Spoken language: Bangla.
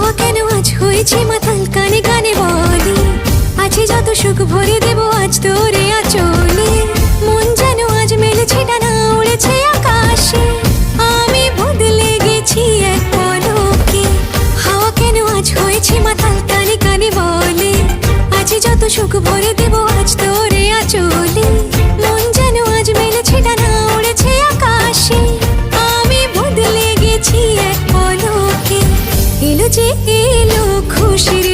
হাওয়া কেন আজ হয়েছে মাতাল, কানে কানে বলে আছে যত সুখ ভরে দেব আজ তোরে আঁচলে। মন যেন আজ মেলেছে ডানা, উড়েছে আকাশে, আমি বদলে গেছি এক পলকে। হাওয়া কেন আজ হয়েছে মাতাল, কানে কানে বলে আছে যত সুখ ভরে দেব আজ তোরে আঁচলে। মন যেন আজ মেলেছে ডানা, উড়েছে আকাশে, আমি বদলে গেছি এক পলকে। এলো যে এলো খুশির